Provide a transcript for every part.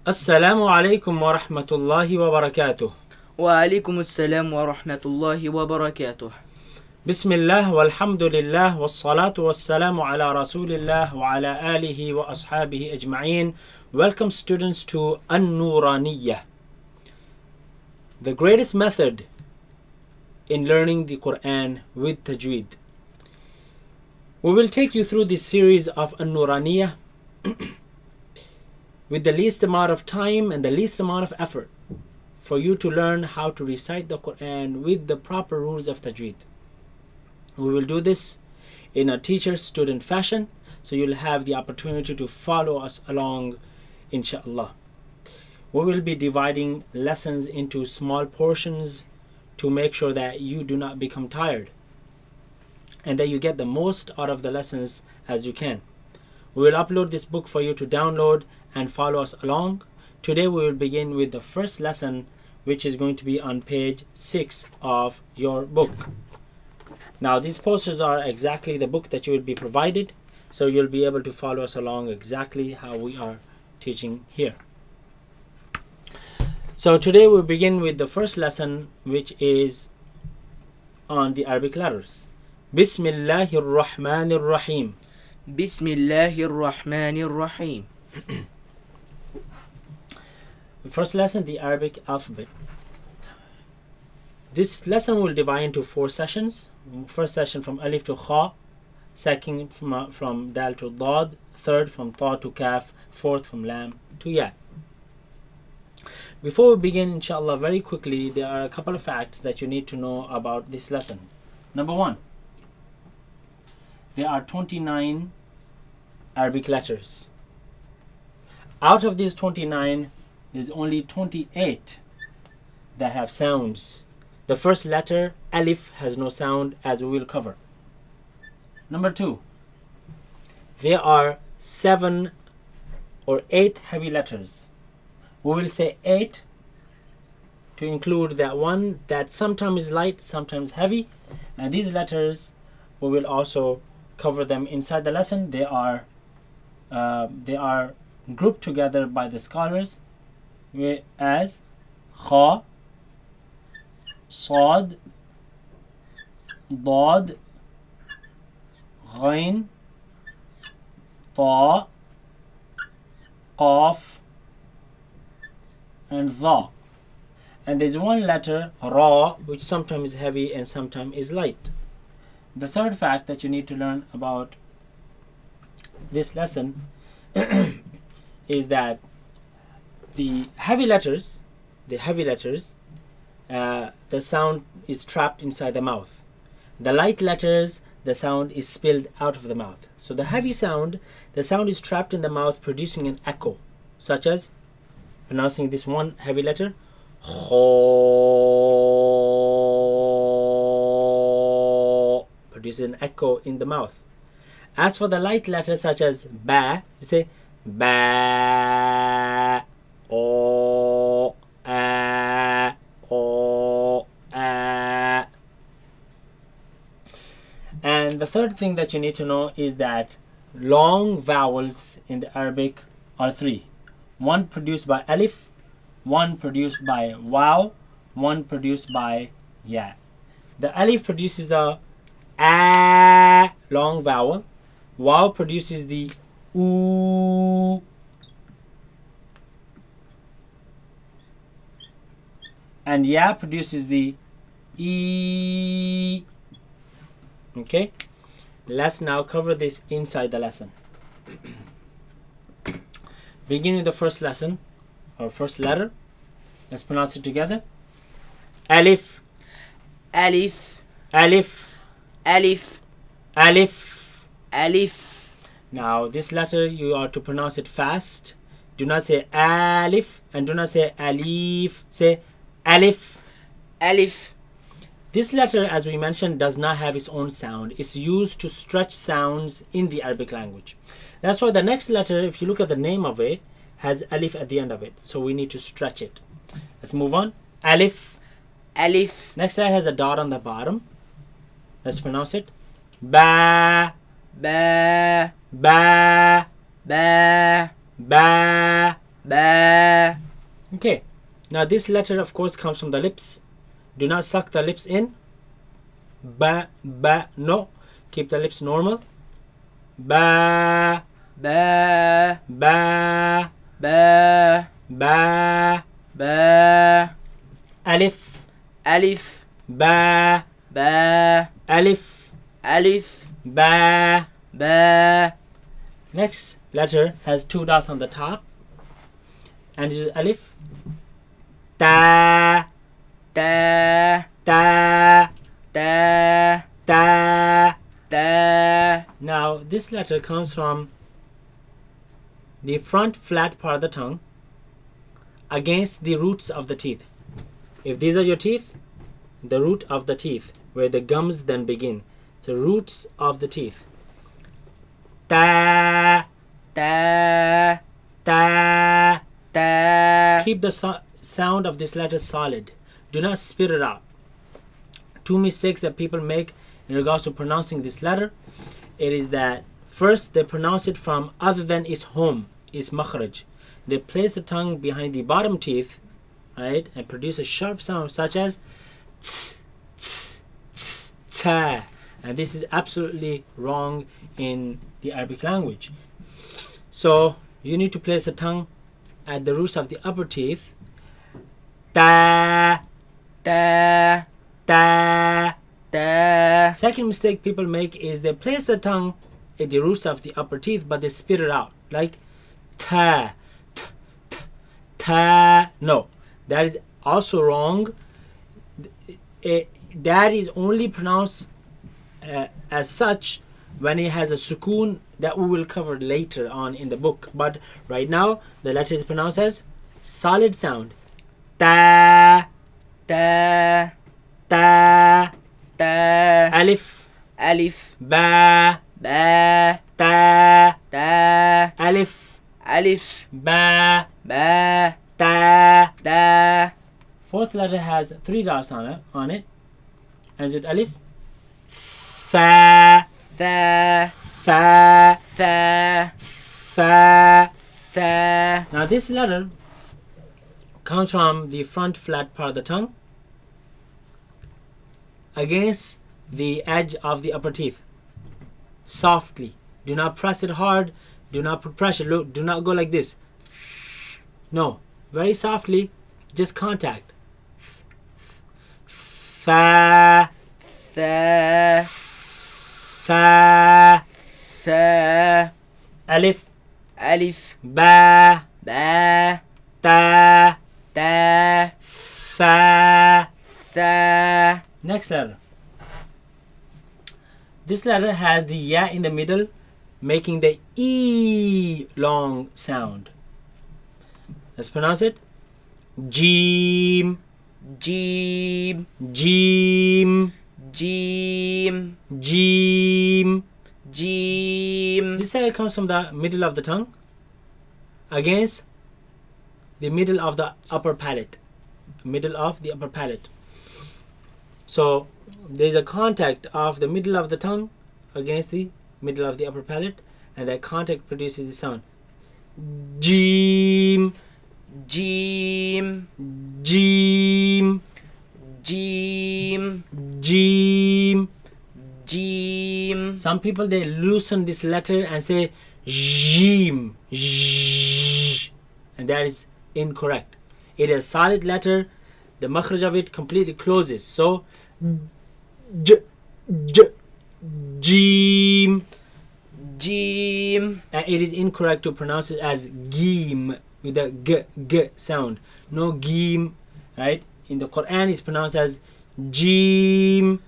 Assalamu alaikum wa rahmatullahi wa barakatuh. وعليكم السلام ورحمة الله وبركاته. Bismillah walhamdulillah wassalatu wassalamu ala rasulillah wa ala alihi wa ashabihi ajma'een. Welcome students to النورانية, the greatest method in learning the Quran with tajweed. We will take you through this series of النورانية with the least amount of time and the least amount of effort for you to learn how to recite the Quran with the proper rules of tajweed. We will do this in a teacher-student fashion, so you'll have the opportunity to follow us along, inshallah. We will be dividing lessons into small portions to make sure that you do not become tired and that you get the most out of the lessons as you can. We will upload this book for you to download and follow us along. Today we will begin with the first lesson, which is going to be on page 6 of your book. Now these posters are exactly the book that you will be provided, so you'll be able to follow us along exactly how we are teaching here. So today we'll begin with the first lesson, which is on the Arabic letters. Bismillahir Rahmanir Rahim. بسم الله الرحمن الرحيم. The first lesson, the Arabic alphabet. This lesson will divide into 4 sessions. First session from Alif to Kha, second from Dal to Dad, third from Ta to Kaf, fourth from Lam to Ya. Before we begin, inshallah, very quickly, there are a couple of facts that you need to know about this lesson. Number 1, there are 29 Arabic letters. Out of these 29, there's only 28 that have sounds. The first letter, Alif, has no sound, as we will cover. Number 2, there are 7 or 8 heavy letters. We will say 8 to include that one that sometimes is light, sometimes heavy. And these letters, we will also cover them inside the lesson. They are grouped together by the scholars as Kha, Sad, Dad, Ghain, Ta, Qaf, and Dha. And there's one letter, Ra, which sometimes is heavy and sometimes is light. The third fact that you need to learn about this lesson is that the heavy letters, the sound is trapped inside the mouth. The light letters, the sound is spilled out of the mouth. So the heavy sound, the sound is trapped in the mouth, producing an echo, such as pronouncing this one heavy letter, Kho, produces an echo in the mouth. As for the light letters such as Ba, you say Ba, O, A, O, A. And the third thing that you need to know is that long vowels in the Arabic are 3. One produced by Alif, one produced by Waw, one produced by Ya. The Alif produces the A long vowel. Waw produces the Oo. And Ya produces the E. Okay? Let's now cover this inside the lesson. Beginning with the first lesson, or first letter. Let's pronounce it together. Alif. ألف Alif. ألف Alif. ألف. Now this letter you are to pronounce it fast. Do not say Alif and do not say Alif. Say Alif. ألف. This letter, as we mentioned, does not have its own sound. It's used to stretch sounds in the Arabic language. That's why the next letter, if you look at the name of it, has Alif at the end of it. So we need to stretch it. Let's move on. Alif. ألف. Next letter has a dot on the bottom. Let's pronounce it. Ba. با Ba. با Ba. با Now this letter of course comes from the lips. Do not suck the lips in. Ba, ba, no. Keep the lips normal. Ba, ba, ba, ba, ba. ba, Alif, alif, ba, ba, alif, alif, ba. ba. Next letter has 2 dots on the top, and it is alif. Ta, ta, ta, ta, ta. ta. Now this letter comes from the front flat part of the tongue against the roots of the teeth. If these are your teeth, the root of the teeth, where the gums then begin. The roots of the teeth. Ta, ta, ta. ta. Keep the sound of this letter solid. Do not spit it out. 2 mistakes that people make in regards to pronouncing this letter. It is that first they pronounce it from other than its home, its makhraj. They place the tongue behind the bottom teeth, right, and produce a sharp sound such as ts, ts, ts, ta. And this is absolutely wrong in the Arabic language. So you need to place the tongue at the roots of the upper teeth. Ta, ta, ta. ta. Second mistake people make is they place the tongue at the roots of the upper teeth, but they spit it out like ta, t, t, ta. No, that is also wrong. That is only pronounced as such when it has a sukoon that we will cover later on in the book. But right now the letter is pronounced as solid sound. Ta, ta, ta. ta. Alif, alif, ba, ba, ta. ta. Alif, alif, ba, ba, ta. ta. Fourth letter has 3 dots on it. And with alif, fa, tha, fa, tha, fa. tha. Now this letter comes from the front flat part of the tongue against the edge of the upper teeth. Softly. Do not press it hard. Do not put pressure. Look, do not go like this. No. Very softly. Just contact. Fa, tha, fa. tha. Alif, alif, ba, ba, ta. ta. Fa. tha. Next letter. This letter has the ya in the middle, making the e long sound. Let's pronounce it. Jeem, Jeem, jeem, jeem, jeem. jeem. This letter comes from the middle of the tongue against the middle of the upper palate. Middle of the upper palate. So there is a contact of the middle of the tongue against the middle of the upper palate, and that contact produces the sound. Jeem, Jeem, jeem, jeem, jeem. jeem. Some people they loosen this letter and say jeem, zh, and that is incorrect. It is a solid letter. The makhraj of it completely closes. So j, j, jeem. Jeem. And it is incorrect to pronounce it as geem with a g sound. No geem, right? In the Quran it's pronounced as jeem.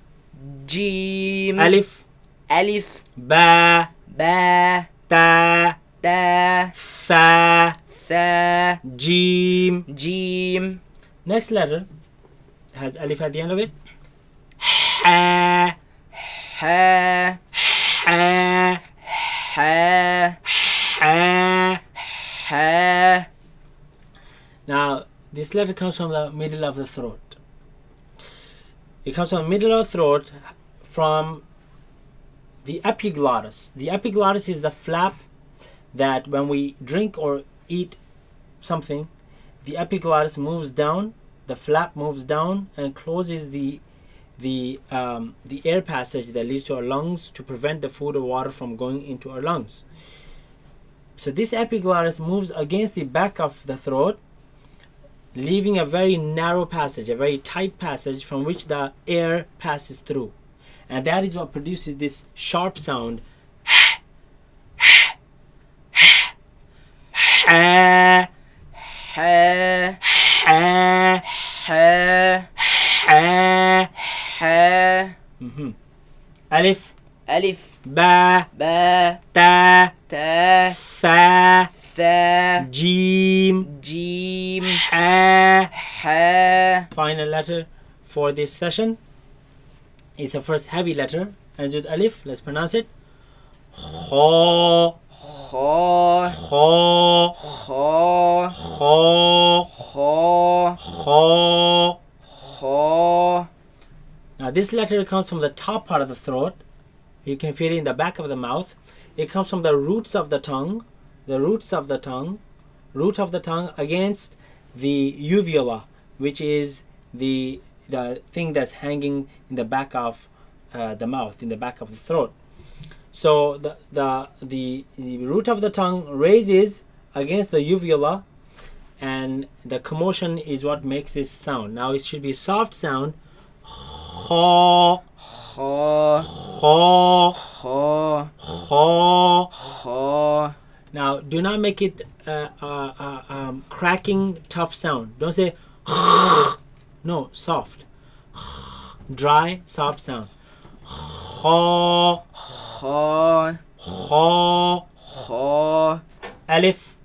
Jeem. Alif, alif, ba, ba, ta, ta, fa, tha, jeem. jeem. Next letter has alif at the end of it. Ha, Ha, ha, ha, ha. ha. Now this letter comes from the middle of the throat. It comes from the middle of the throat from the epiglottis. The epiglottis is the flap that when we drink or eat something, the epiglottis moves down, the flap moves down and closes the air passage that leads to our lungs to prevent the food or water from going into our lungs. So this epiglottis moves against the back of the throat, leaving a very narrow passage, a very tight passage from which the air passes through. And that is what produces this sharp sound. ha, ha, ha, ha. Alif, Alif, ba, ba, ta, ta, tha, tha, jim, jim, ha. ha. Final letter for this session is the first heavy letter, ends with alif. Let's pronounce it. Kha, Kha, kha, kha, kha, kha, kha. kha. Now this letter comes from the top part of the throat. You can feel it in the back of the mouth. It comes from the roots of the tongue, root of the tongue against the uvula, which is the thing that's hanging in the back of the mouth, in the back of the throat. So the root of the tongue raises against the uvula, and the commotion is what makes this sound. Now it should be soft sound. Kha, Kha, kha, kha, kha. kha. Now do not make it cracking tough sound. Don't say no, soft, dry, soft sound. Kha, Kha, kha. kha. Alif,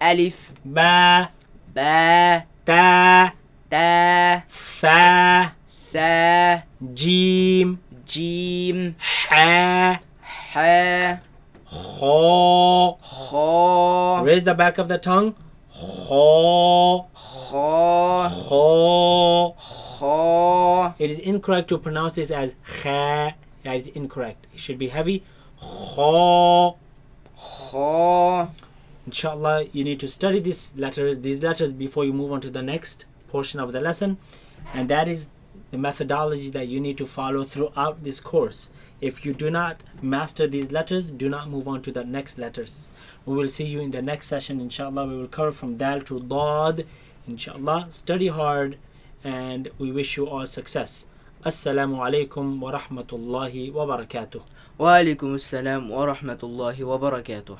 Alif, ba, ba, ta, ta, tha, tha, jim, jim, ha, ha, kha. kha, Raise the back of the tongue. Kha, kha, kha. kha. It is incorrect to pronounce this as kha. That is incorrect. It should be heavy. Kha. Kha. Inshallah, you need to study these letters before you move on to the next portion of the lesson, and that is the methodology that you need to follow throughout this course. If you do not master these letters, do not move on to the next letters. We will see you in the next session. Inshallah, we will cover from dal to dad. Inshallah, study hard, and we wish you all success. Assalamu alaikum wa rahmatullahi wa barakatuh. Wa alaikum assalam wa rahmatullahi wa barakatuh.